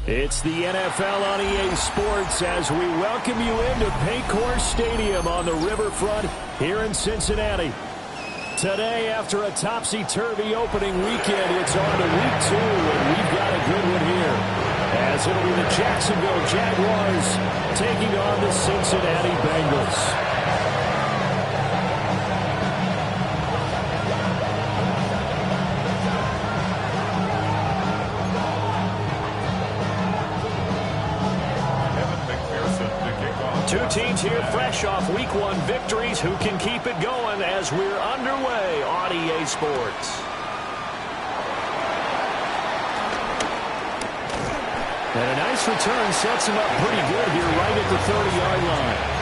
It's the NFL on EA Sports as we welcome you into Paycor Stadium on the riverfront here in Cincinnati. Today, after a topsy-turvy opening weekend, it's on to week 2, and we've got a good one here. As it'll be the Jacksonville Jaguars taking on the Cincinnati Bengals. Two teams here fresh off Week 1 victories. Who can keep it going as we're underway on EA Sports? And a nice return sets him up pretty good here right at the 30-yard line.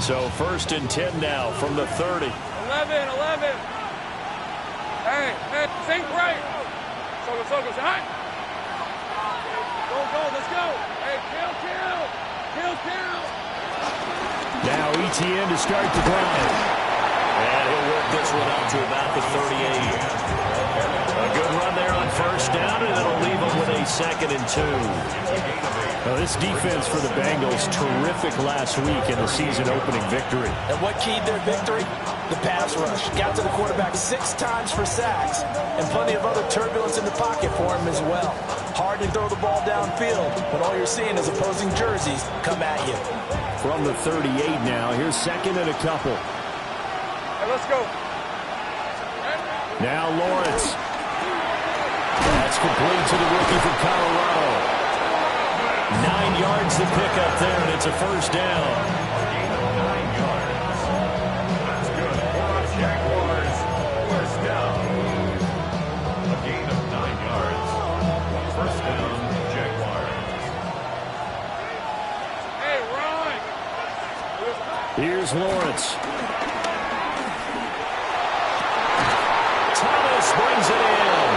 So 1st and 10 now from the 30. 11. Hey, think right. Focus, hot. Go, let's go. Hey, kill. Now ETN to start the drive. And he'll work this one out to about the 38. A good run there on 1st down, and it'll leave him with a 2nd and 2. Well, this defense for the Bengals, terrific last week in the season-opening victory. And what keyed their victory? The pass rush. Got to the quarterback 6 times for sacks, and plenty of other turbulence in the pocket for him as well. Hard to throw the ball downfield, but all you're seeing is opposing jerseys come at you. From the 38 now, here's 2nd and a couple. Hey, let's go. Now Lawrence. That's complete to the rookie from Colorado. 9 yards to pick up there, and it's a 1st down. Gain of 9 yards. That's good for Jaguars. 1st down. A gain of 9 yards. 1st down, Jaguars. Hey, run. Here's Lawrence. Thomas brings it in.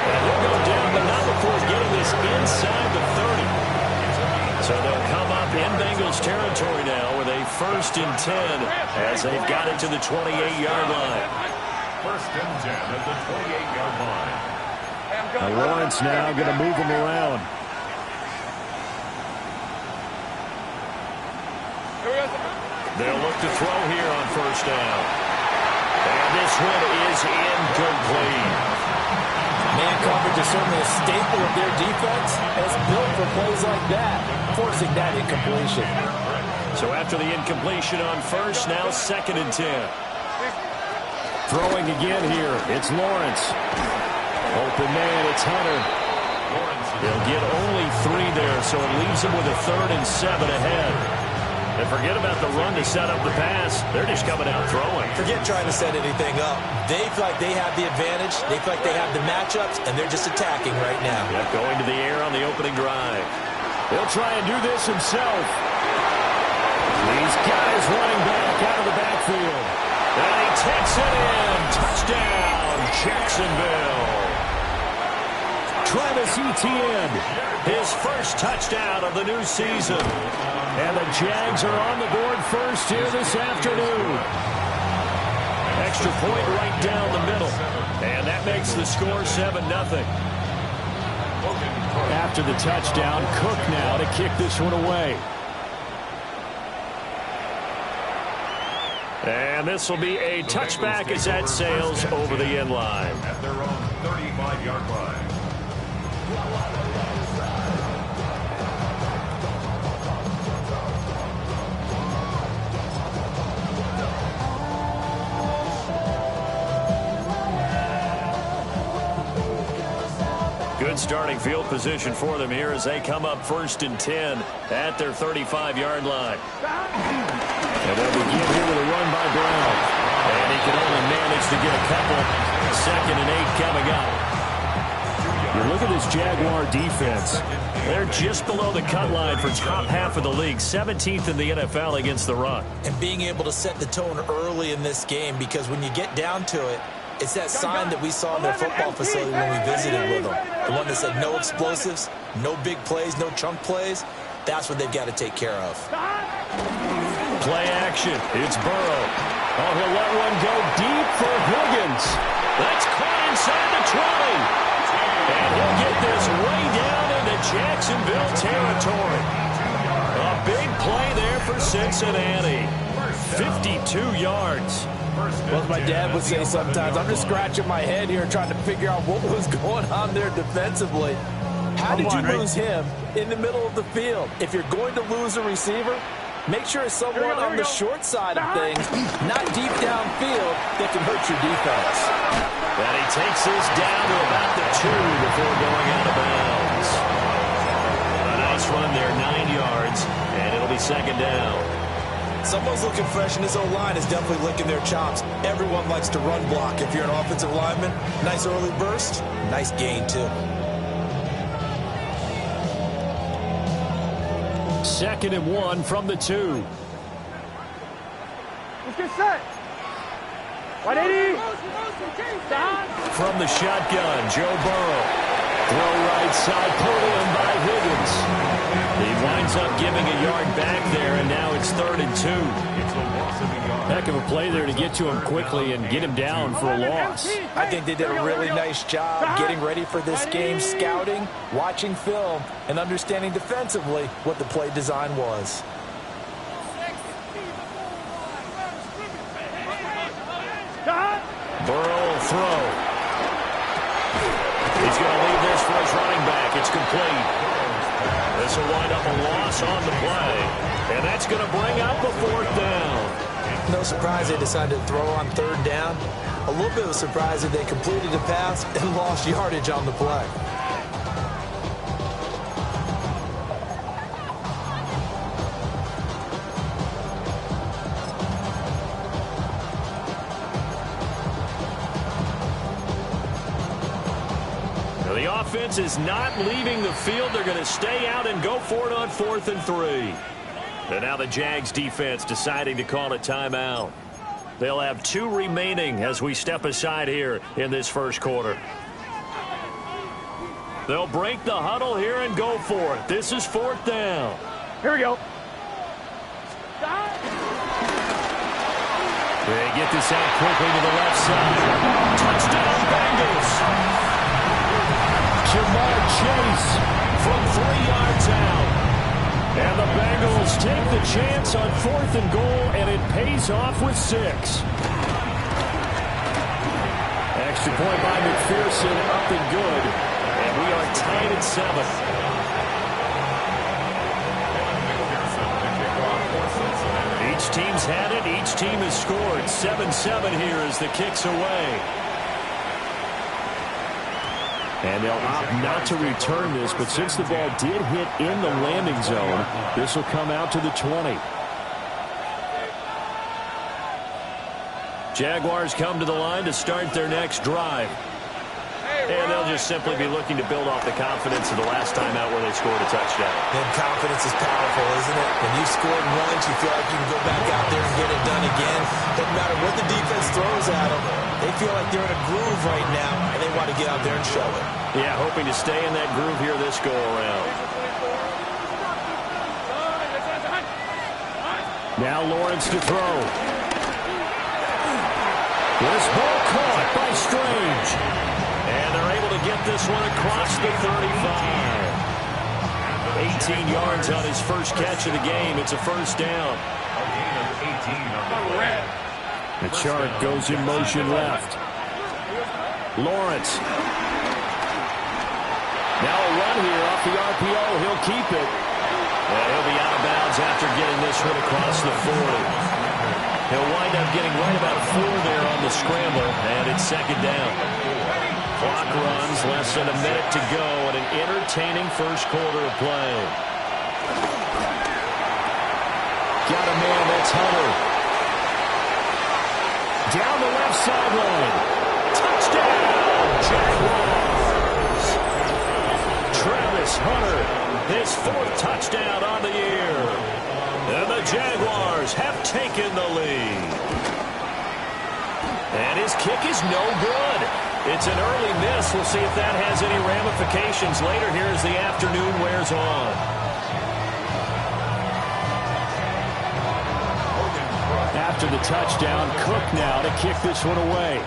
And he'll go down, but not before getting this inside the 30. So they'll come up in Bengals territory now with a 1st and 10 as they've got it to the 28-yard line. 1st and 10 at the 28-yard line. Now Lawrence now going to move him around. They'll look to throw here on 1st down. And this one is incomplete. Man coverage is certainly a staple of their defense, and it's built for plays like that, forcing that incompletion. So after the incompletion on 1st, now 2nd and 10. Throwing again here, it's Lawrence. Open man, it's Hunter. They'll get only 3 there, so it leaves them with a 3rd and 7 ahead. And forget about the run to set up the pass. They're just coming out throwing. Forget trying to set anything up. They feel like they have the advantage. They feel like they have the matchups, and they're just attacking right now. Yep, going to the air on the opening drive. He'll try and do this himself. These guys running back out of the backfield. And he takes it in. Touchdown, Jacksonville. Travis Etienne, his 1st touchdown of the new season. And the Jags are on the board first here this afternoon. Extra point right down the middle. And that makes the score 7-0. After the touchdown, Cook now to kick this one away. And this will be a touchback as that sails over the end line. At their own 35-yard line. Good starting field position for them here as they come up 1st and 10 at their 35-yard line. And they'll begin here with a run by Brown. And he can only manage to get a couple. 2nd and 8 coming up. You look at this Jaguar defense. They're just below the cut line for top half of the league, 17th in the NFL against the run. And being able to set the tone early in this game, because when you get down to it, it's that sign that we saw in their football facility when we visited with them. The one that said no explosives, no big plays, no chunk plays. That's what they've got to take care of. Play action. It's Burrow. Oh, he'll let one go deep for Higgins. That's caught inside the 20. And he'll get this way down into Jacksonville territory. A big play there for Cincinnati. 52 yards. Well, as my dad would say sometimes, I'm just scratching my head here trying to figure out what was going on there defensively. How did you lose him in the middle of the field? If you're going to lose a receiver, make sure it's someone on the short side of things, not deep downfield, that can hurt your defense. And he takes this down to about the 2 before going out of bounds. A nice run there, 9 yards, and it'll be second down. Someone's looking fresh, and his O-line is definitely licking their chops. Everyone likes to run block. If you're an offensive lineman, nice early burst, nice gain too. Second and 1 from the 2. Let's get set. 180. From the shotgun, Joe Burrow. Throw right side, pulled in by Higgins. He winds up giving a yard back there, and now it's 3rd and 2. It's a loss of a yard. Heck of a play there to get to him quickly and get him down for a loss. I think they did a really nice job getting ready for this game, scouting, watching film, and understanding defensively what the play design was. Burrow will throw. He's going to leave this for his running back. It's complete. This will wind up a loss on the play. And that's going to bring up a 4th down. No surprise they decided to throw on 3rd down. A little bit of a surprise that they completed a pass and lost yardage on the play. The offense is not leaving the field. They're going to stay out and go for it on 4th and 3. And now the Jags defense deciding to call a timeout. They'll have 2 remaining as we step aside here in this first quarter. They'll break the huddle here and go for it. This is 4th down. Here we go. They get this out quickly to the left side. Touchdown, Bengals. Jamar Chase from 3 yards out. And the Bengals take the chance on 4th and goal, and it pays off with 6. Extra point by McPherson, up and good. And we are tied at 7. Each team's had it. Each team has scored. 7-7 here as the kick's away. And they'll opt not to return this, but since the ball did hit in the landing zone, this will come out to the 20. Jaguars come to the line to start their next drive. And they'll just simply be looking to build off the confidence of the last time out where they scored a touchdown. And confidence is powerful, isn't it? When you've scored once, you feel like you can go back out there and get it done again. Doesn't matter what the defense throws at them. They feel like they're in a groove right now, and they want to get out there and show it. Yeah, hoping to stay in that groove here this go-around. Now Lawrence to throw. This ball caught by Strange. And they're able to get this one across the 35. 18 yards on his first catch of the game. It's a first down. A gain of 18 on the play. The chart goes in motion left. Lawrence. Now a run here off the RPO. He'll keep it. And he'll be out of bounds after getting this one across the 40. He'll wind up getting right about 4 there on the scramble, and it's second down. Clock runs, less than a minute to go, and an entertaining first quarter of play. Got a man, that's Hunter. Down the left sideline. Touchdown, Jaguars. Travis Hunter, his 4th touchdown on the year. And the Jaguars have taken the lead. And his kick is no good. It's an early miss. We'll see if that has any ramifications later here as the afternoon wears on. After the touchdown, Cook now to kick this one away.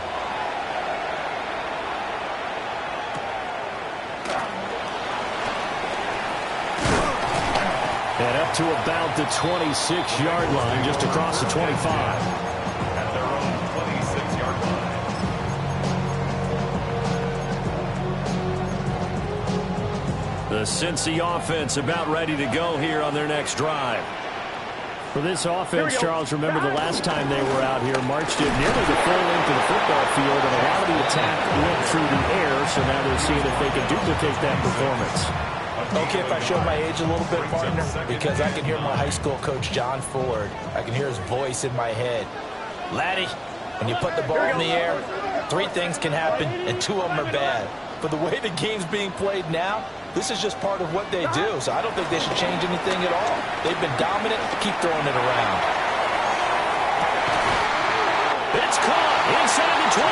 And up to about the 26-yard line, just across the 25. At their own 26-yard line. The Cincy offense about ready to go here on their next drive. For this offense, Charles, remember the last time they were out here, marched it nearly the full length of the football field, and a lot of the attack went through the air, so now they're seeing if they can duplicate that performance. Okay, if I show my age a little bit, partner, because I can hear my high school coach, John Ford. I can hear his voice in my head. Laddie, when you put the ball in the air, 3 things can happen, and 2 of them are bad. But the way the game's being played now, this is just part of what they do, so I don't think they should change anything at all. They've been dominant. Keep throwing it around. It's caught inside the 25.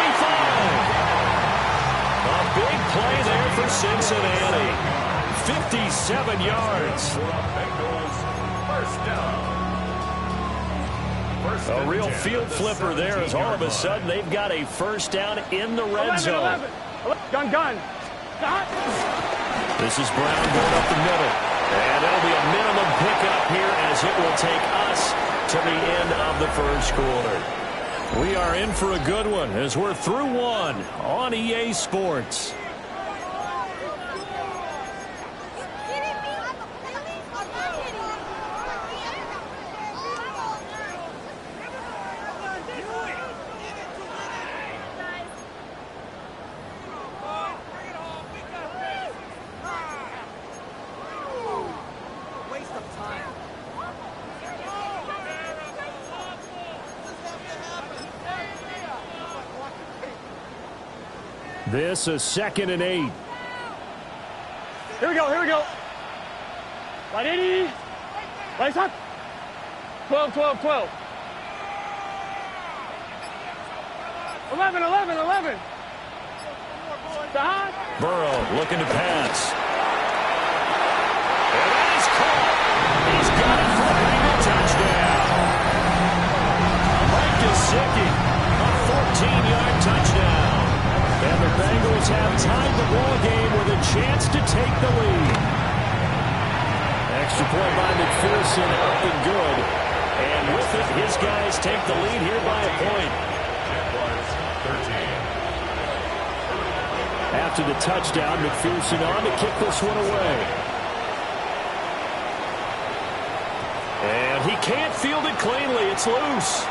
A big play there for Cincinnati. 57 yards. A real field flipper there as all of a sudden they've got a first down in the red zone. Gun. This is Brown going up the middle. And it'll be a minimum pickup here as it will take us to the end of the first quarter. We are in for a good one as we're through one on EA Sports. This is 2nd and 8. Here we go. Right 80. Right up. 12. 11. Burrow looking to pass. And that is caught. He's got it for a Bengal touchdown. Mike Gesicki, a 14-yard touchdown. And the Bengals have tied the ball game with a chance to take the lead. Extra point by McPherson, up and good. And with it, his guys take the lead here by a point. After the touchdown, McPherson on to kick this one away. And he can't field it cleanly. It's loose.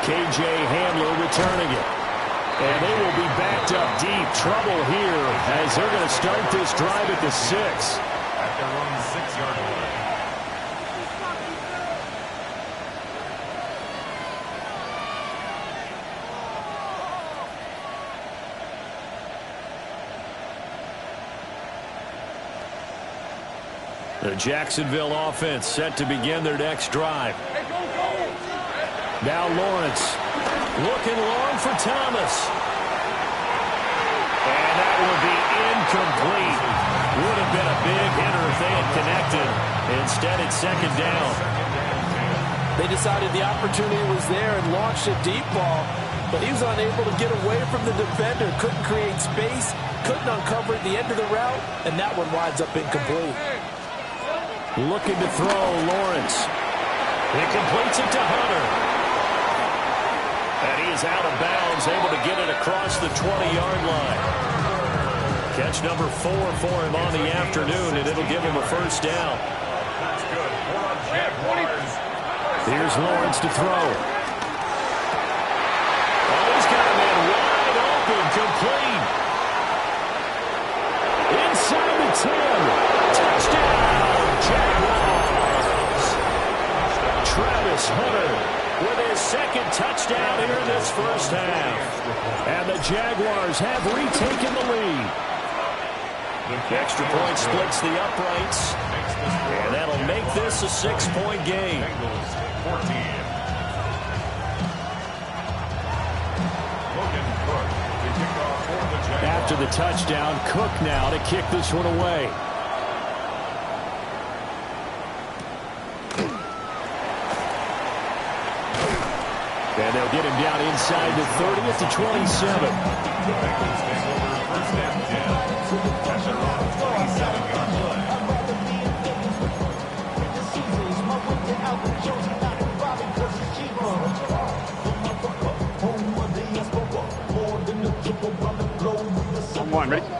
KJ Hamler returning it. And they will be backed up deep. Trouble here as they're going to start this drive at the 6. At their own 6-yard line. The Jacksonville offense set to begin their next drive. Now Lawrence looking long for Thomas. And that will be incomplete. Would have been a big hitter if they had connected. Instead, it's 2nd down. They decided the opportunity was there and launched a deep ball, but he was unable to get away from the defender, couldn't create space, couldn't uncover at the end of the route, and that one winds up incomplete. Looking to throw, Lawrence. He completes it to Hunter. And he is out of bounds, able to get it across the 20-yard line. Catch number 4 for him on the afternoon, and it'll give him a first down. That's good. Here's Lawrence to throw. Oh, he's got a man wide open, complete. Inside the 10. Touchdown, Jaguars. Travis Hunter with his 2nd touchdown here in this first half. And the Jaguars have retaken the lead. Extra point splits the uprights. And that'll make this a 6-point game. Bengals 14. Logan Cook to kick off for the Jaguars. After the touchdown, Cook now to kick this one away. And they'll get him down inside the 30 at the 27. The Bengals take over first and 10 at their own 27-yard line.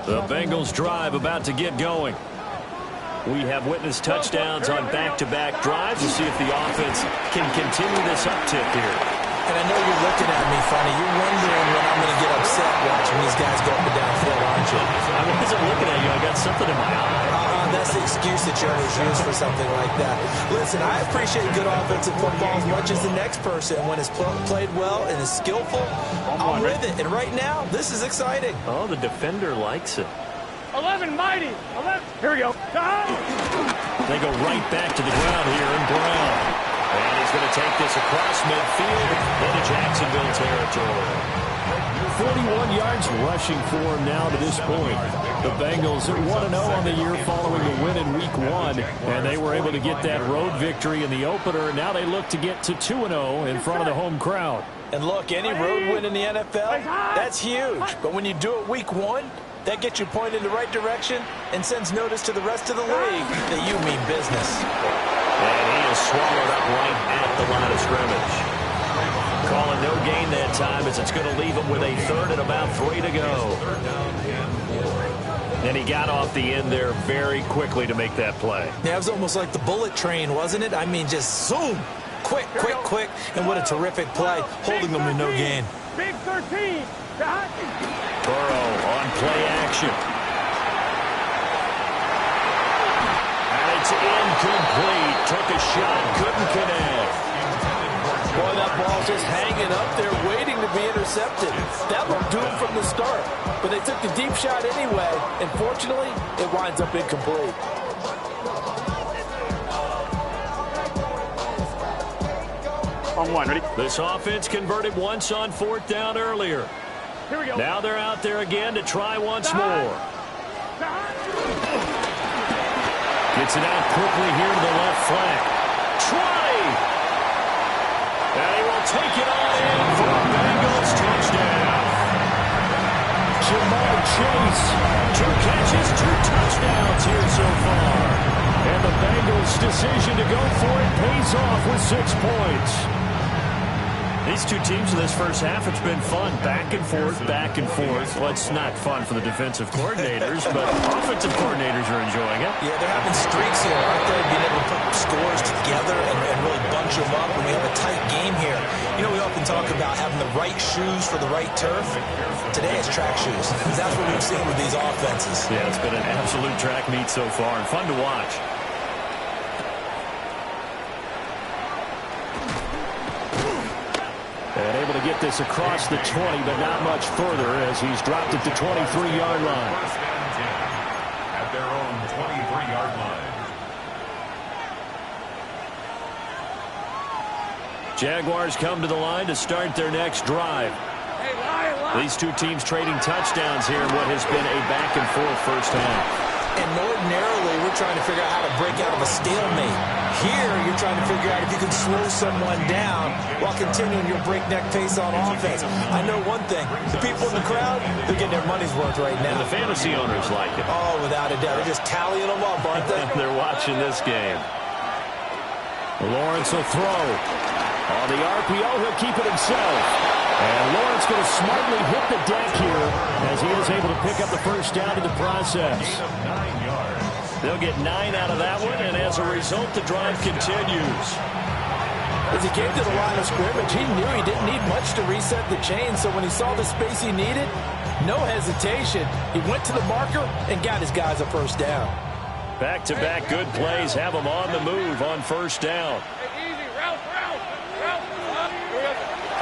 The Bengals drive about to get going. We have witnessed touchdowns on back-to-back drives. We'll see if the offense can continue this uptick here. And I know you're looking at me funny. You're wondering when I'm going to get upset watching these guys go up and down the field, aren't you? I wasn't looking at you. I got something in my eye. That's the excuse that you always use for something like that. Listen, I appreciate good offensive football as much as the next person. When it's played well and is skillful, I'm with it. And right now, this is exciting. Oh, the defender likes it. 11, mighty. 11. Here we go. They go right back to the ground here in Brown. And he's going to take this across midfield into Jacksonville territory. 41 yards rushing for him now to this point. The Bengals are 1-0 on the year following the win in Week 1. And they were able to get that road victory in the opener. And now they look to get to 2-0 in front of the home crowd. And look, any road win in the NFL, that's huge. But when you do it Week 1, that gets you pointed in the right direction and sends notice to the rest of the league that you mean business. And he is swallowed up right at the line of scrimmage. Calling no gain that time as it's going to leave him with a third and about 3 to go. And he got off the end there very quickly to make that play. Yeah, it was almost like the bullet train, wasn't it? I mean, just zoom. Quick, quick, quick. And what a terrific play, holding them to no gain. Big 13. Burrow on play action. And it's incomplete. Took a shot, couldn't connect. Boy, that ball's just hanging up there waiting to be intercepted. That looked doomed from the start. But they took the deep shot anyway, and fortunately, it winds up incomplete. On one, ready? This offense converted once on 4th down earlier. Here we go. Now they're out there again to try once more. Gets it out quickly here to the left flank. Try! And he will take it on in for a Bengals touchdown. Jamar Chase, 2 catches, 2 touchdowns here so far. And the Bengals' decision to go for it pays off with 6 points. These two teams in this first half, it's been fun. Back and forth, back and forth. Well, it's not fun for the defensive coordinators, but offensive coordinators are enjoying it. Yeah, they're having streaks here, aren't they? Being able to put scores together and really bunch them up, and we have a tight game here. You know, we often talk about having the right shoes for the right turf. Today it's track shoes. That's what we've seen with these offenses. Yeah, it's been an absolute track meet so far, and fun to watch. And able to get this across the 20, but not much further as he's dropped it to 23-yard line. First and 10 at their own 23-yard line. Jaguars come to the line to start their next drive. Hey, lie. These two teams trading touchdowns here in what has been a back-and-forth first half. And ordinarily, we're trying to figure out how to break out of a stalemate. Here, you're trying to figure out if you can slow someone down while continuing your breakneck pace on offense. I know one thing. The people in the crowd, they're getting their money's worth right now. And the fantasy owners like it. Oh, without a doubt. They're just tallying them up, aren't they? They're watching this game. Lawrence will throw. On the RPO, he'll keep it himself. And Lawrence going to smartly hit the deck here as he is able to pick up the first down in the process. Gain of 9 yards. They'll get 9 out of that one, and as a result, the drive continues. As he came to the line of scrimmage, he knew he didn't need much to reset the chain, so when he saw the space he needed, no hesitation. He went to the marker and got his guys a first down. Back-to-back good plays have him on the move on first down. Hey, easy. Route.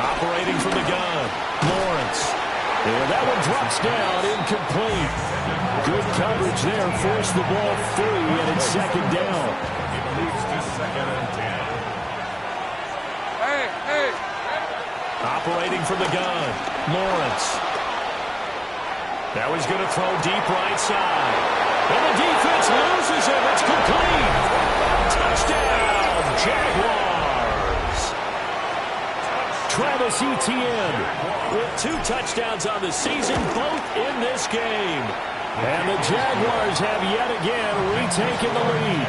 Operating from the gun, Lawrence. And that one drops down, incomplete. Good coverage there, forced the ball free, and it's second down. It moves to 2nd and 10. Hey. Operating from the gun, Lawrence. Now he's going to throw deep right side. And the defense loses him. It's complete. Touchdown, Jaguars. Travis Etienne with 2 touchdowns on the season, both in this game. And the Jaguars have yet again retaken the lead.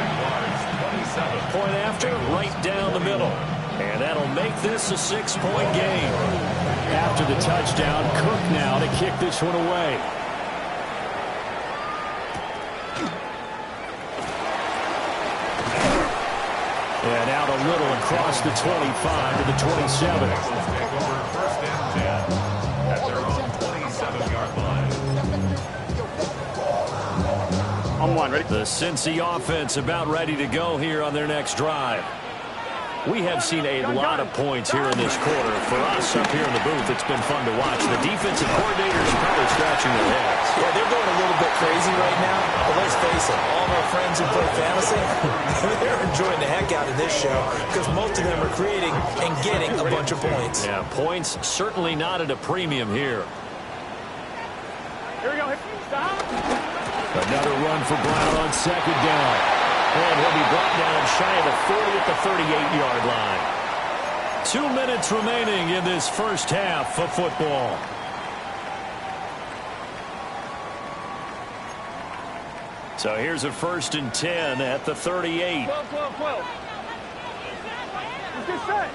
Point after, right down the middle. And that'll make this a 6-point game. After the touchdown, Cook now to kick this one away. And out a little across the 25 to the 27. First and 10 at their own 27-yard line. On one, ready? The Cincy offense about ready to go here on their next drive. We have seen a lot of points here in this quarter. For us up here in the booth, it's been fun to watch. The defensive coordinators are probably scratching their heads. Yeah, they're going a little bit crazy right now. But let's face it, all of our friends who play fantasy, they're enjoying the heck out of this show because most of them are creating and getting a bunch of points. Yeah, points certainly not at a premium here. Here we go. Stop. Another run for Brown on second down. And he'll be brought down shy of the 40 at the 38-yard line. 2 minutes remaining in this first half of football. So here's a 1st and 10 at the 38. 12. Let's get set.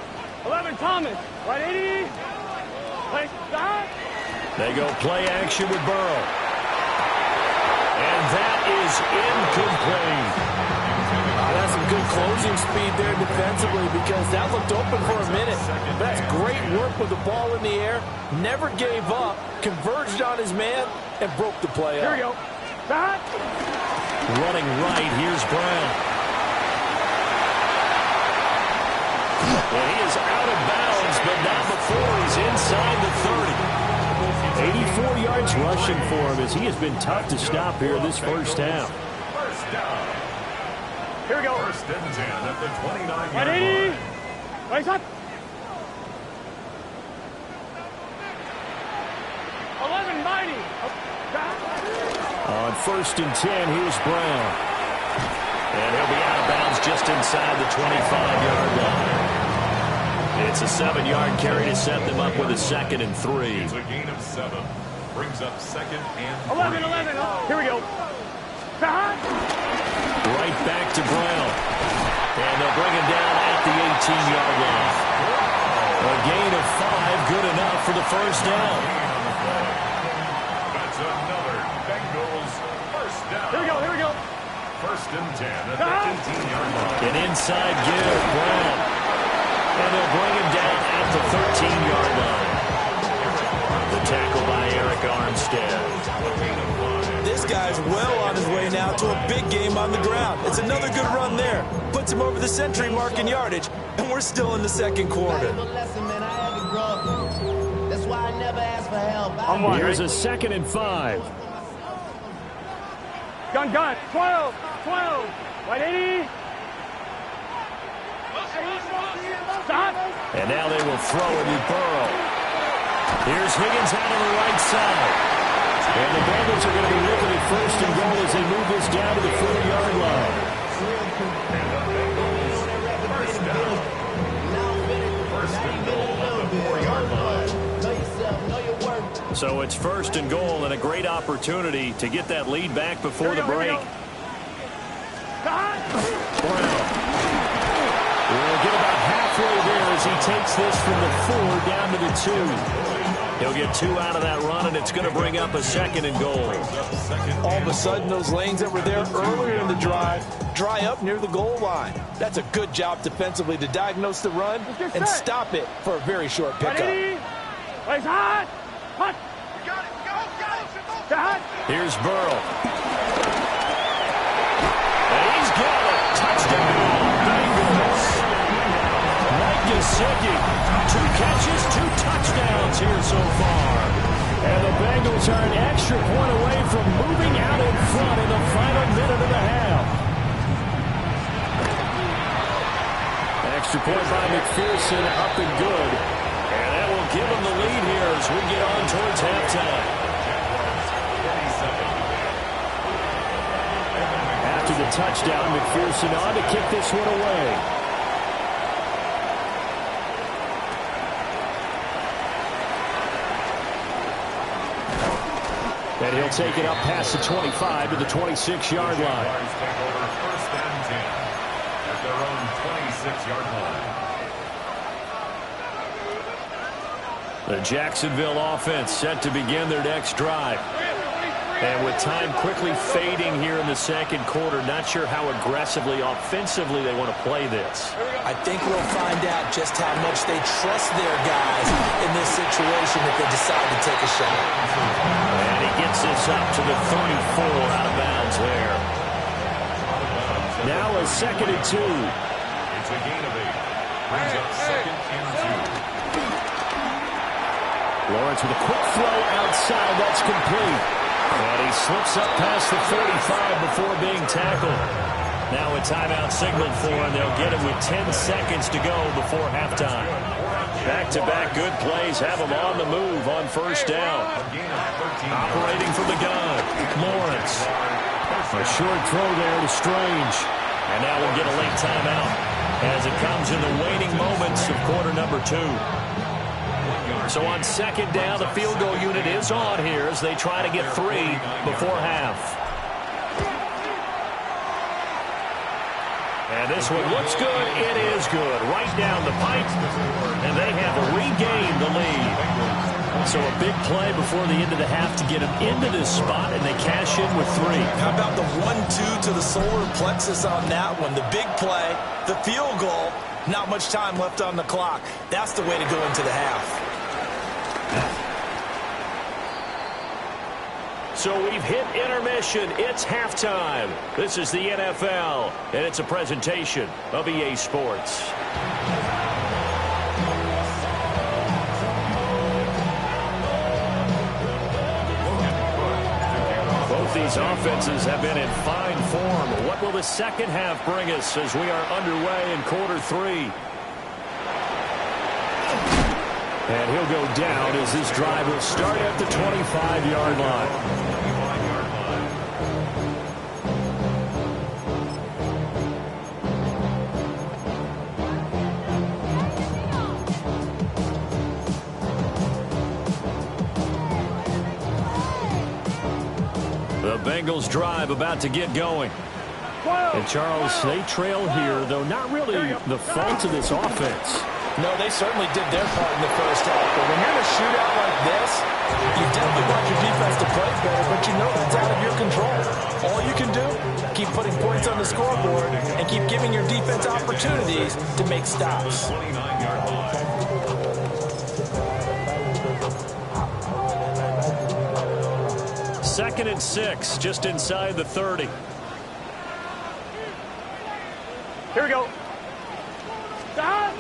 11, Thomas. Right, 80. Play, stop. They go play action with Burrow. And that is incomplete. That's some good closing speed there defensively because that looked open for a minute. That's great work with the ball in the air. Never gave up, converged on his man, and broke the play Here up. we go. Stop. Running right, here's Brown. Well, he is out of bounds, but not before he's inside the 30. 84 yards rushing for him as he has been tough to stop here this first half. First down. Here we go. 1st and 10 at the 29-yard Right, 80. line. Right, stop. 11, mighty. On 1st and 10, here's Brown. And he'll be out of bounds just inside the 25-yard line. It's a 7-yard carry to set them up with a 2nd and 3. It's a gain of 7. Brings up 2nd and 3. 11. Here we go. Stop. Right back to Brown. And they'll bring him down at the 18-yard line. A gain of 5, good enough for the first down. That's another Bengals first down. Here we go. 1st and 10 at the 18-yard line. An inside give, Brown. And they'll bring him down at the 13-yard line. The tackle by Eric Armstead. This guy's well on his way now to a big game on the ground. It's another good run there. Puts him over the century mark in yardage, and we're still in the second quarter. Here's a 2nd and 5. Gun. 12. Right, 80. Stop. And now they will throw it with Burrow. Here's Higgins out on the right side. And the Bengals are going to be looking at 1st and goal as they move this down to the 40-yard line. And the Bengals first down. 1st and goal at the 4-yard line. So it's 1st and goal and a great opportunity to get that lead back before the break. Brown will get about halfway there as he takes this from the 4 down to the 2. He'll get 2 out of that run, and it's going to bring up a 2nd and goal. All of a sudden, those lanes that were there earlier in the drive dry up near the goal line. That's a good job defensively to diagnose the run and stop it for a very short pickup. Right, hot. Here's Burrow. And he's got it. Touchdown, Bengals. Mike Gesicki, 2 catches, 2 touchdowns here so far. And the Bengals are an extra point away from moving out in front in the final minute of the half. Extra point by McPherson, up and good. And that will give them the lead here as we get on towards halftime. After the touchdown, McPherson on to kick this one away. And he'll take it up past the 25 to the 26-yard line. Take over first and 10 at their own 26-yard line. The Jacksonville offense set to begin their next drive. And with time quickly fading here in the second quarter, not sure how aggressively, offensively they want to play this. I think we'll find out just how much they trust their guys in this situation if they decide to take a shot. And he gets this up to the 34 out of bounds there. Now a 2nd and 2. It's a gain of 8. Brings up 2nd and 2. Lawrence with a quick throw outside. That's complete. And he slips up past the 45 before being tackled. Now a timeout signaled for him. They'll get it with 10 seconds to go before halftime. Back-to-back good plays have him on the move on first down. Operating from the gun, Lawrence. A short throw there to Strange. And now we'll get a late timeout as it comes in the waning moments of quarter number 2. So on second down, the field goal unit is on here as they try to get 3 before half. And this one looks good. It is good. Right down the pipe. And they have regained the lead. So a big play before the end of the half to get them into this spot, and they cash in with 3. How about the 1-2 to the solar plexus on that one? The big play, the field goal, not much time left on the clock. That's the way to go into the half. So we've hit intermission. It's halftime. This is the NFL, and it's a presentation of EA Sports. Both these offenses have been in fine form. What will the second half bring us as we are underway in quarter 3? And he'll go down as this drive will start at the 25-yard line. The Bengals drive about to get going. And Charles, they trail here, though not really the fault of this offense. No, they certainly did their part in the first half. But when you're in a shootout like this, you definitely want your defense to play better, but you know that's out of your control. All you can do, keep putting points on the scoreboard and keep giving your defense opportunities to make stops. 29-yard line. Second and 6, just inside the 30. Here we go. Stop!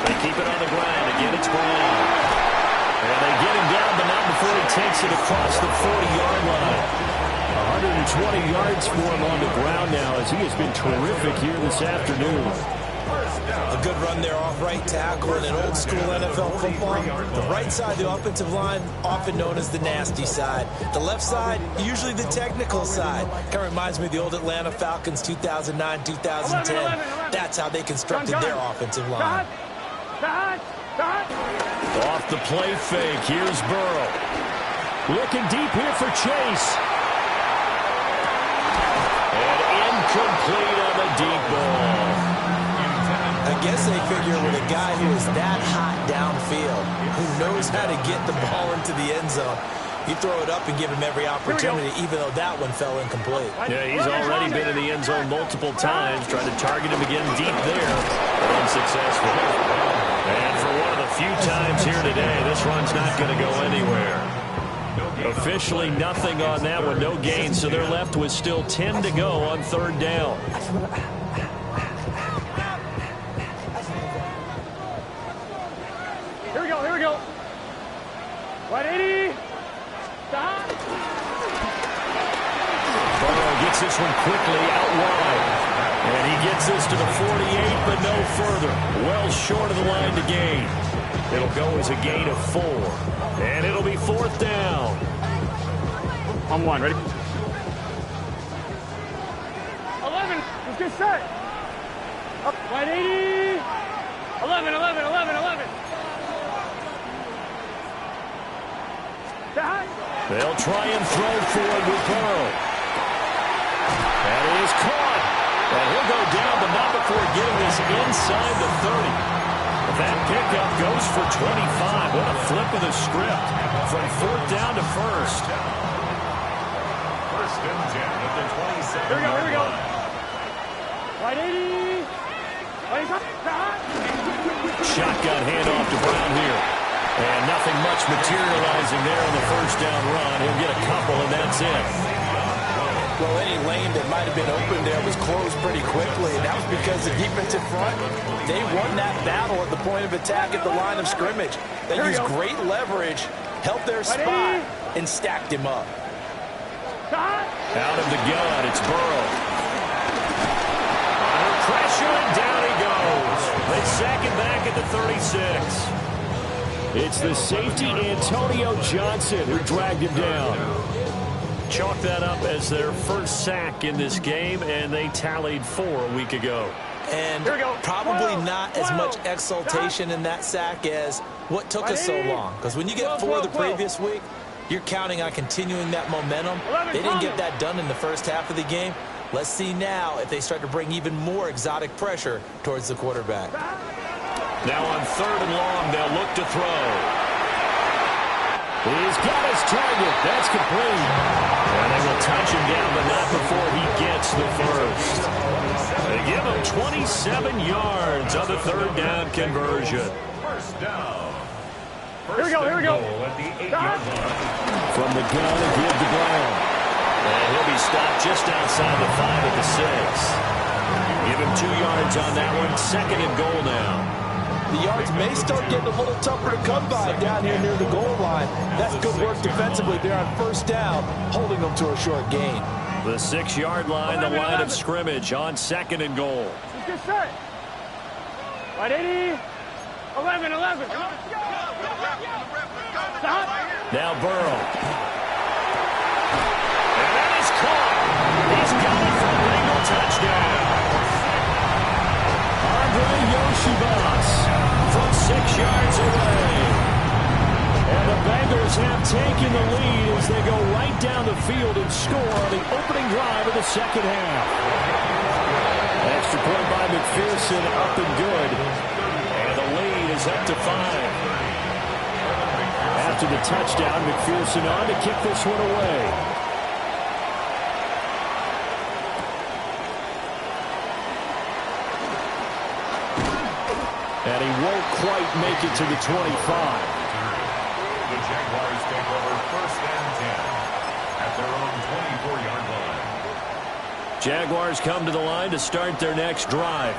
They keep it on the ground. Again, it's Brown. And they get him down, but not before he takes it across the 40-yard line. 120 yards for him on the ground now as he has been terrific here this afternoon. A good run there off right tackle in an old-school NFL football. The right side of the offensive line, often known as the nasty side. The left side, usually the technical side. Kind of reminds me of the old Atlanta Falcons 2009, 2010. That's how they constructed their offensive line. Off the play fake, here's Burrow. Looking deep here for Chase. And incomplete on the deep ball. I guess they figure with a guy who is that hot downfield, who knows how to get the ball into the end zone, you throw it up and give him every opportunity, even though that one fell incomplete. Yeah, he's already been in the end zone multiple times, trying to target him again deep there, but unsuccessful. And for one of the few times here today, this run's not going to go anywhere. Officially nothing on that one, no gain, so they're left with still 10 to go on third down. Here we go. 180. quickly out wide. And he gets this to the 48, but no further. Well short of the line to gain. It'll go as a gain of 4. And it'll be 4th down. On 1, ready? 11, let's get set. Up, right 80. 11, 11, 11, 11. They'll try and throw forward with Burrow. That is caught. And he'll go down, but not before getting this inside the 30. That pickup goes for 25. What a flip of the script. From 4th down to 1st. First and 10 at the 27. Here we go. Right 80. Shotgun handoff to Brown here. And nothing much materializing there on the first down run. He'll get a couple, and that's it. Well, any lane that might have been open there was closed pretty quickly, and that was because the defensive front, they won that battle at the point of attack at the line of scrimmage. They used great leverage, held their spot, and stacked him up. Out of the gun, it's Burrow. Under pressure, and down he goes. They sack him back at the 36. It's the safety, Antonio Johnson, who dragged him down. Chalk that up as their first sack in this game, and they tallied 4 a week ago. And probably not as much exultation in that sack as what took us so long. Because when you get 4 the previous week, you're counting on continuing that momentum. They didn't get that done in the first half of the game. Let's see now if they start to bring even more exotic pressure towards the quarterback. Now on 3rd and long, they'll look to throw. He's got his target. That's complete. And they will touch him down, but not before he gets the first. They give him 27 yards on the 3rd down conversion. First down. Here we go. At the 8-yard line. From the gun, and give to Brown. And he'll be stopped just outside the 5 at the 6. Give him 2 yards on that one. 2nd and goal now. The yards may start getting a little tougher to come by down here near the goal line. That's good work defensively there on 1st down, holding them to a short gain. The 6-yard line, the line of scrimmage on 2nd and goal. Let's get set. Right 80. 11, 11. Now Burrow. And that is caught. He's got it for a Bengal touchdown. Andre Yoshibas from 6 yards away. And the Bengals have taken the lead as they go right down the field and score on the opening drive of the 2nd half. Extra point by McPherson, up and good. And the lead is up to 5. After the touchdown, McPherson on to kick this one away. And he won't quite make it to the 25. The Jaguars take over 1st and 10 at their own 24-yard line. Jaguars come to the line to start their next drive.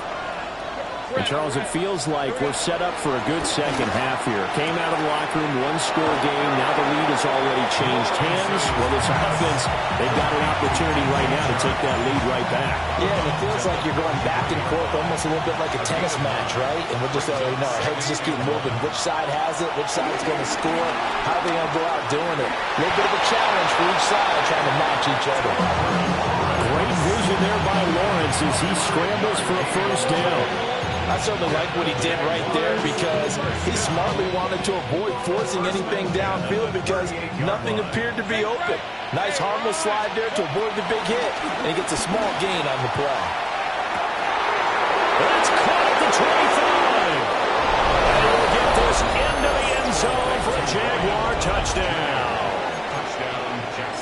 And Charles, it feels like we're set up for a good second half here. Came out of the locker room, 1-score game. Now the lead has already changed hands. Well, this offense, they've got an opportunity right now to take that lead right back. Yeah, and it feels like you're going back and forth almost a little bit like a tennis match, right? And we're just, our heads just keep moving. Which side has it? Which side's going to score? How are they going to go out doing it? A little bit of a challenge for each side trying to match each other. Great vision there by Lawrence as he scrambles for a 1st down. I certainly like what he did right there because he smartly wanted to avoid forcing anything downfield because nothing appeared to be open. Nice harmless slide there to avoid the big hit, and he gets a small gain on the play. It's caught at the 25. And he'll get this into the end zone for a Jaguar touchdown.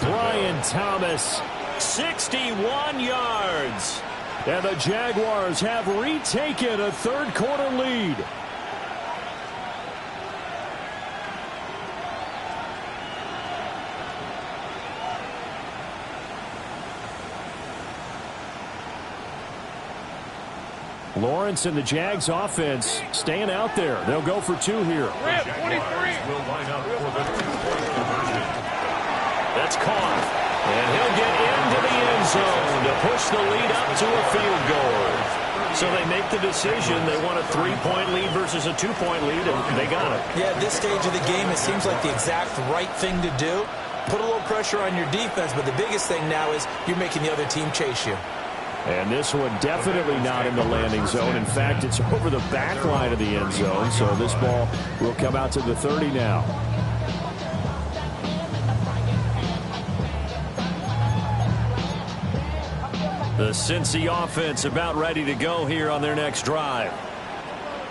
Brian Thomas, 61 yards. And the Jaguars have retaken a 3rd quarter lead. Lawrence and the Jags offense staying out there. They'll go for 2 here. The Jaguars will line up for the 2-point conversion. That's caught. And he'll get into the end zone to push the lead up to a field goal. So they make the decision. They want a 3-point lead versus a 2-point lead, and they got it. Yeah, at this stage of the game, it seems like the exact right thing to do. Put a little pressure on your defense, but the biggest thing now is you're making the other team chase you. And this one definitely not in the landing zone. In fact, it's over the back line of the end zone. So this ball will come out to the 30 now. The Cincy offense about ready to go here on their next drive.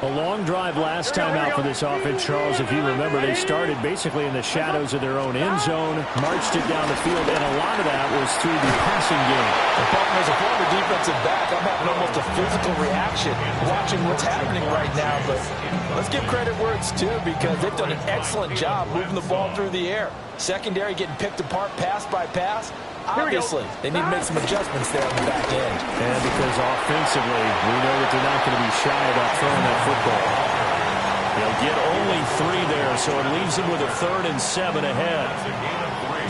A long drive last time out for this offense, Charles. If you remember, they started basically in the shadows of their own end zone, marched it down the field, and a lot of that was through the passing game. As a former defensive back, I'm having almost a physical reaction watching what's happening right now. But let's give credit where it's due, because they've done an excellent job moving the ball through the air. Secondary getting picked apart pass by pass. Obviously, they need to make some adjustments there on the back end. And because offensively, we know that they're not going to be shy about throwing that football. They'll get only 3 there, so it leaves them with a 3rd and 7 ahead.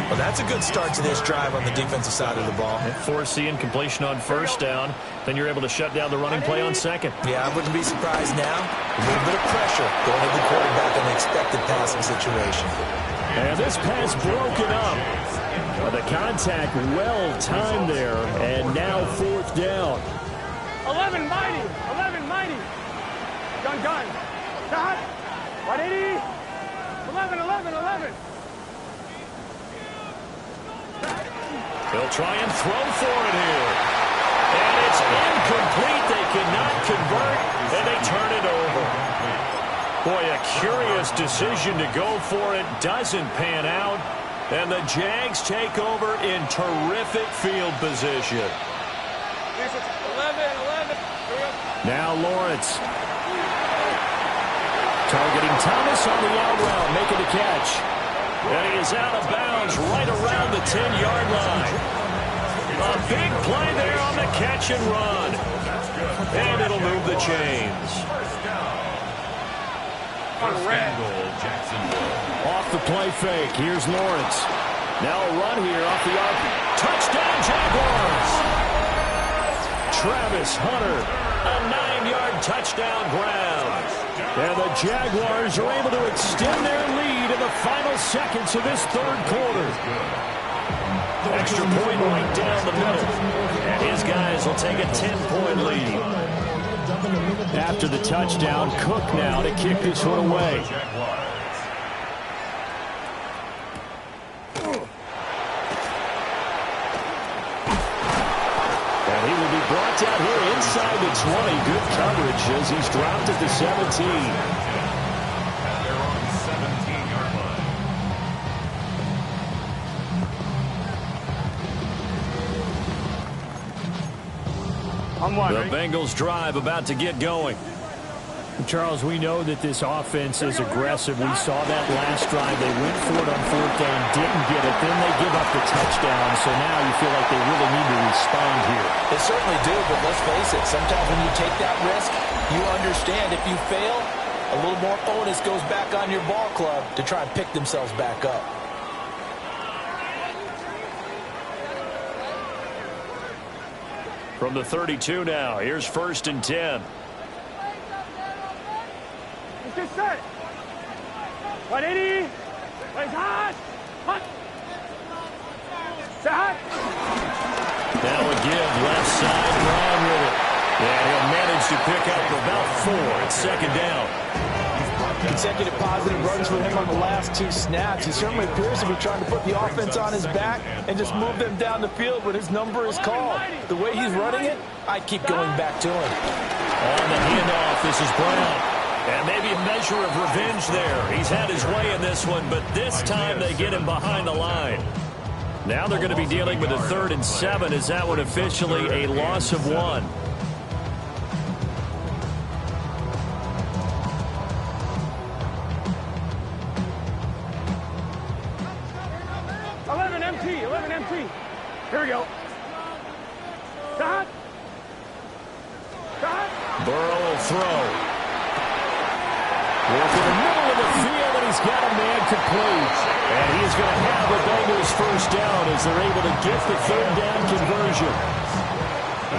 Well, that's a good start to this drive on the defensive side of the ball. Force the incompletion on 1st down. Then you're able to shut down the running play on 2nd. Yeah, I wouldn't be surprised now. A little bit of pressure going to the quarterback on the expected passing situation. And this pass broken up. The contact well timed there, and now 4th down. 11 mighty. 11 mighty. Gun. Shot. 180. 11. They'll try and throw for it here. And it's incomplete. They cannot convert, and they turn it over. Boy, a curious decision to go for it. Doesn't pan out. And the Jags take over in terrific field position. 11. Now Lawrence. Targeting Thomas on the out route, making the catch. And he is out of bounds right around the 10-yard line. A big play there on the catch and run. And it'll move the chains. Off the play fake. Here's Lawrence. Now a run here off the arc. Touchdown, Jaguars! Travis Hunter, a 9-yard touchdown grab. And the Jaguars are able to extend their lead in the final seconds of this 3rd quarter. Extra point right down the middle. And his guys will take a 10-point lead. After the touchdown, Cook now to kick this one away. And he will be brought down here inside the 20. Good coverage as he's dropped at the 17. They're on the 17-yard line. The Bengals drive about to get going. Charles, we know that this offense is aggressive. We saw that last drive. They went for it on 4th down, didn't get it. Then they give up the touchdown. So now you feel like they really need to respond here. They certainly do, but let's face it. Sometimes when you take that risk, you understand if you fail, a little more onus goes back on your ball club to try and pick themselves back up. From the 32 now, here's 1st and 10. Get set. 180. Plays hot. Set. Now a give, left side, Brown with it. And he'll manage to pick up about 4 at 2nd down. Consecutive positive runs for him on the last 2 snaps. He certainly appears to be trying to put the offense on his back and just move them down the field when his number is called. The way he's running it, I keep going back to him. On the handoff, this is Brown. And maybe a measure of revenge there. He's had his way in this one, but this time they get him behind the line. Now they're going to be dealing with a 3rd and 7. Is that one officially a loss of 1? Here we go. Stop. Burrow will throw. Work in the middle of the field, and he's got a man complete. And he's going to have the Bengals first down as they're able to get the third down conversion.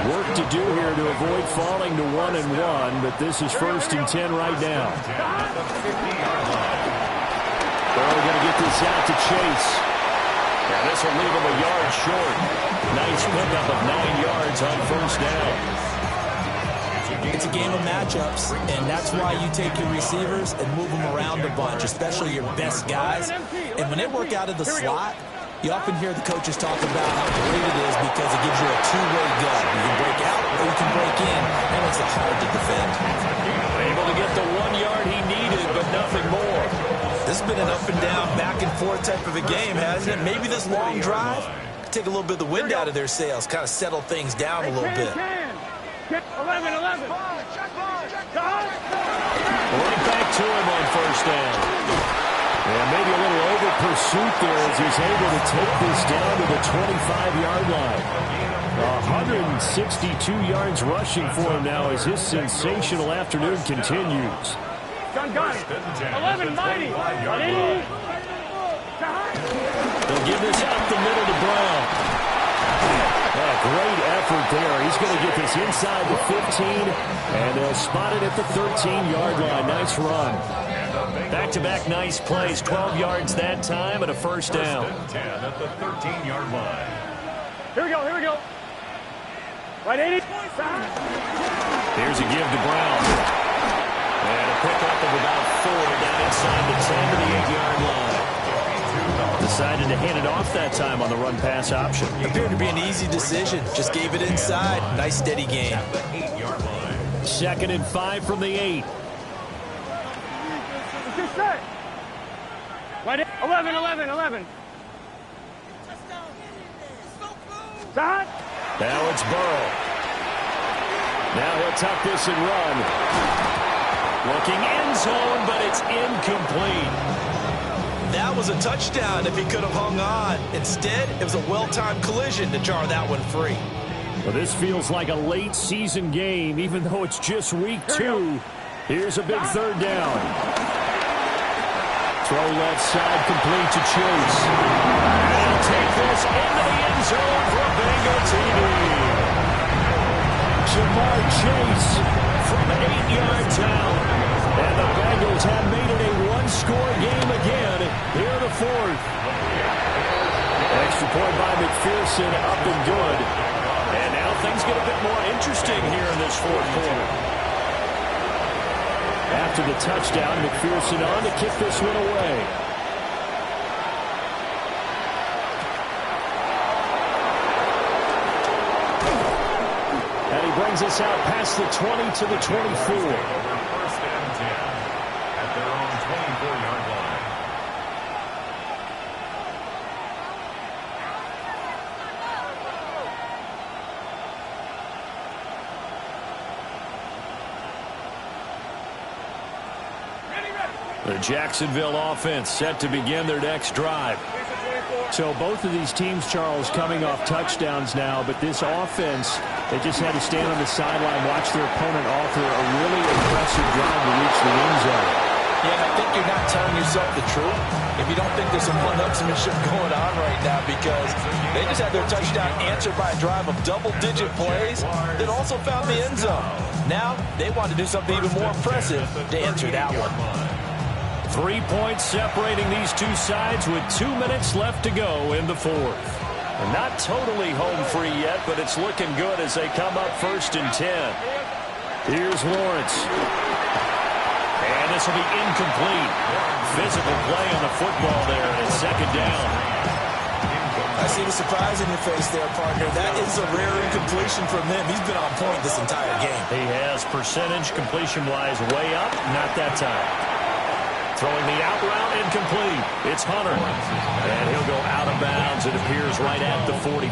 Work to do here to avoid falling to 1-1, but this is 1st and 10 right now. Burrow going to get this out to Chase. And this will leave him a yard short. Nice pickup of 9 yards on first down. It's a game of matchups, and that's why you take your receivers and move them around a bunch, especially your best guys. And when they work out of the slot, you often hear the coaches talk about how great it is because it gives you a two-way go. You can break out or you can break in. That makes it hard to defend. Able to get the 1 yard he needed, but nothing more. This has been an up and down, back and forth type of a game, hasn't it? Maybe this long drive could take a little bit of the wind out of their sails, kind of settle things down a little bit. 11. Right back to him on first down. And maybe a little over pursuit there as he's able to take this down to the 25-yard line. 162 yards rushing for him now as his sensational afternoon continues. Got it. 11, mighty. They'll give this up the middle to Brown. Great effort there. He's going to get this inside the 15, and they'll spot it at the 13-yard line. Nice run. Back-to-back nice plays. 12 yards that time and a first down. 10 at the 13-yard line. Here we go. Right 80. Here's a give to Brown. And a pickup of about 4 down inside the 10 to the 8-yard line. Decided to hand it off that time on the run-pass option. Appeared to be an easy decision. Just gave it inside. Nice steady game. 2nd and 5 from the 8. Right 11. Now it's Burrow. Now he'll tuck this and run. Looking end zone, but it's incomplete. That was a touchdown if he could have hung on. Instead, it was a well-timed collision to jar that one free. Well, this feels like a late season game, even though it's just week 2. Here's a big third down. Throw left side complete to Chase. And he'll take this into the end zone for a Bengal TD. Jamar Chase from 8 yards out. And the Bengals have made it a one-score game again here in the 4th. Extra point by McPherson, up and good. And now things get a bit more interesting here in this 4th quarter. After the touchdown, McPherson on to kick this one away. And he brings us out past the 20 to the 24. At their own 24-yard line. The Jacksonville offense set to begin their next drive. So both of these teams, Charles, coming off touchdowns now, but this offense, they just had to stand on the sideline, watch their opponent author a really impressive drive to reach the end zone. Yeah, and I think you're not telling yourself the truth if you don't think there's some one-upsmanship going on right now, because they just had their touchdown answered by a drive of double-digit plays that also found the end zone. Now they want to do something even more impressive to answer that one. 3 points separating these two sides with 2 minutes left to go in the 4th. Not totally home free yet, but it's looking good as they come up 1st and 10. Here's Lawrence. And this will be incomplete. Physical play on the football there, and 2nd down. I see the surprise in your face there, partner. That is a rare incompletion from him. He's been on point this entire game. He has percentage completion-wise way up, not that time. Throwing the out route incomplete. It's Hunter. And he'll go out of bounds. It appears right at the 45.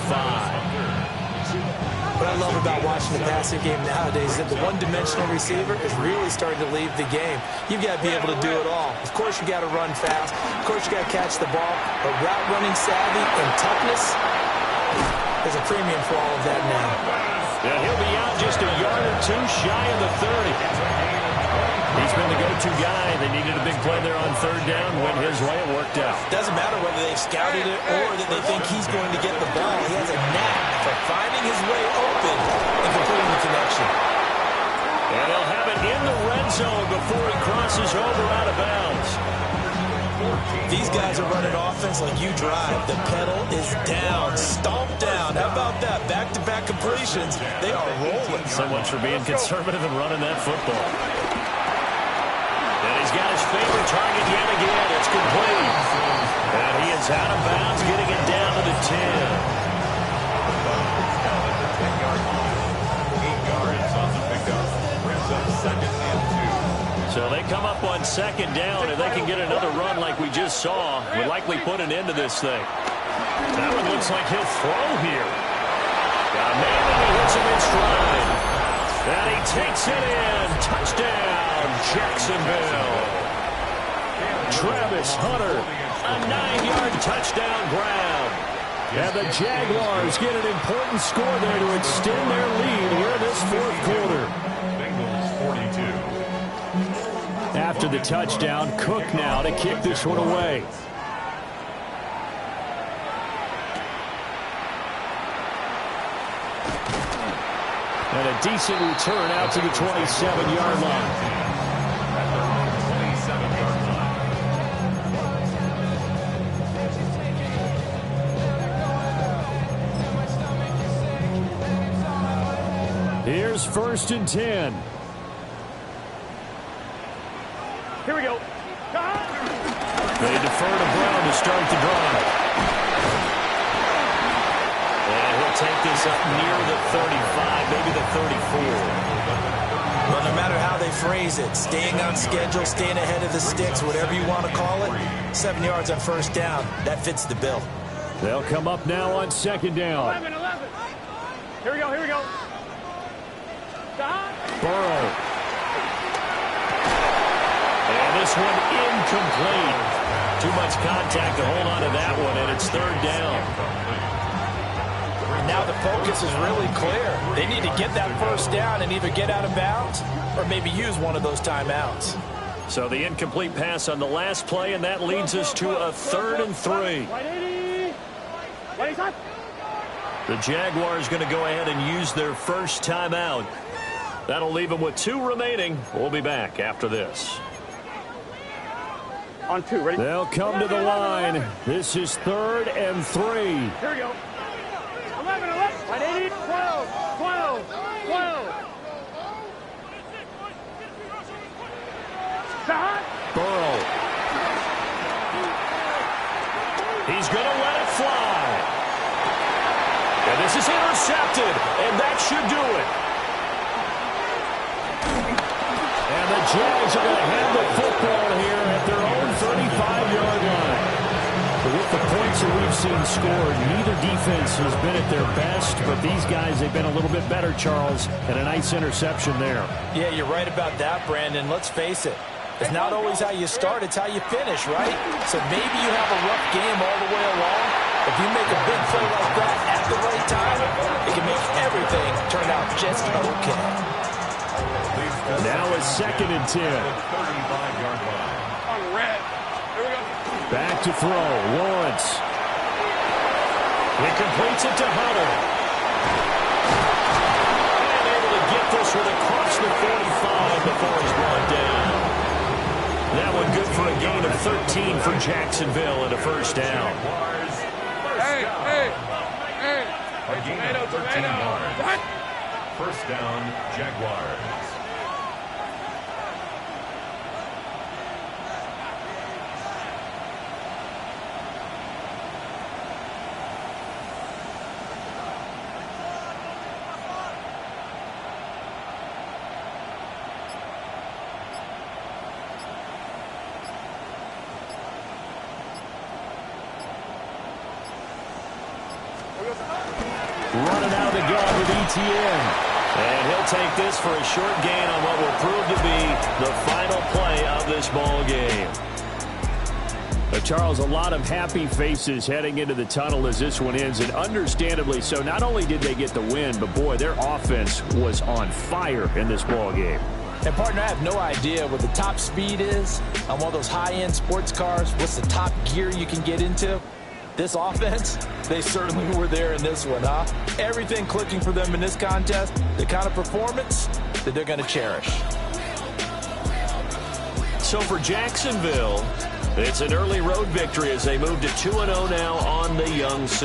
What I love about watching the passing game nowadays is that the one-dimensional receiver is really starting to leave the game. You've got to be able to do it all. Of course, you got to run fast. Of course, you got to catch the ball. But route running savvy and toughness, there's a premium for all of that now. Yeah, he'll be out just a yard or two shy of the 30. He's been the go-to go-to guy. They needed a big play there on third down. Went his way. It worked out. Doesn't matter whether they've scouted it or that they think he's going to get the ball. He has a knack for finding his way open and completing the connection. And he'll have it in the red zone before he crosses over out of bounds. These guys are running offense like you drive. The pedal is down, stomped down. How about that? Back-to-back completions. They are rolling. So much for being conservative and running that football. And he's got his favorite target yet again. It's complete. And he is out of bounds, getting it down to the 10. 8 yards on the pickup. Brings up 2nd and 2. So they come up on 2nd down. If they can get another run like we just saw, would likely put an end to this thing. That one looks like he'll throw here. Got a man and he hits him in stride. And he takes it in. Touchdown, Jacksonville. Travis Hunter, a 9-yard touchdown grab. And the Jaguars get an important score there to extend their lead here in this fourth quarter. Bengals 42. After the touchdown, Cook now to kick this one away. And a decent return out to the 27-yard line. At their own 27-yard line. Here's 1st and 10. Here we go. They defer to Brown to start the drive. And he'll take this up near the 35, maybe the 34. Well, no matter how they phrase it, staying on schedule, staying ahead of the sticks, whatever you want to call it, 7 yards on 1st down, that fits the bill. They'll come up now on 2nd down. 11. Here we go. Burrow. And this one incomplete. Too much contact to hold on to that one, and it's 3rd down. Now the focus is really clear. They need to get that 1st down and either get out of bounds or maybe use one of those timeouts. So the incomplete pass on the last play, and that leads us to a 3rd and 3. The Jaguars going to go ahead and use their first timeout. That'll leave them with 2 remaining. We'll be back after this. On 2, ready? They'll come to the line. This is 3rd and 3. Here we go. 11. 180. 12. Burrow. He's going to let it fly. And this is intercepted, and that should do it. And the Jags are going to have the football here at their own 35-yard line. But with the points that we've seen scored, neither defense has been at their best, but these guys, they've been a little bit better, Charles, and a nice interception there. Yeah, you're right about that, Brandon. Let's face it. It's not always how you start, it's how you finish, right? So maybe you have a rough game all the way along. If you make a big play like that at the right time, it can make everything turn out just okay. Now it's 2nd and 10. 35-yard line. On red. Here we go. Back to throw. Lawrence. He completes it to Hunter. And able to get this one across the 45 before he's brought down. That one good for a gain of 13 for Jacksonville and a 1st down. Hey. A gain of 13 yards. 1st down, Jaguars. Running out of the gun with ETN. And he'll take this for a short gain on what will prove to be the final play of this ball game. But Charles, a lot of happy faces heading into the tunnel as this one ends, and understandably so. Not only did they get the win, but boy, their offense was on fire in this ball game. And, partner, I have no idea what the top speed is on one of those high-end sports cars. What's the top gear you can get into? This offense, they certainly were there in this one, huh? Everything clicking for them in this contest, the kind of performance that they're going to cherish. So for Jacksonville, it's an early road victory as they move to 2-0 now on the young season.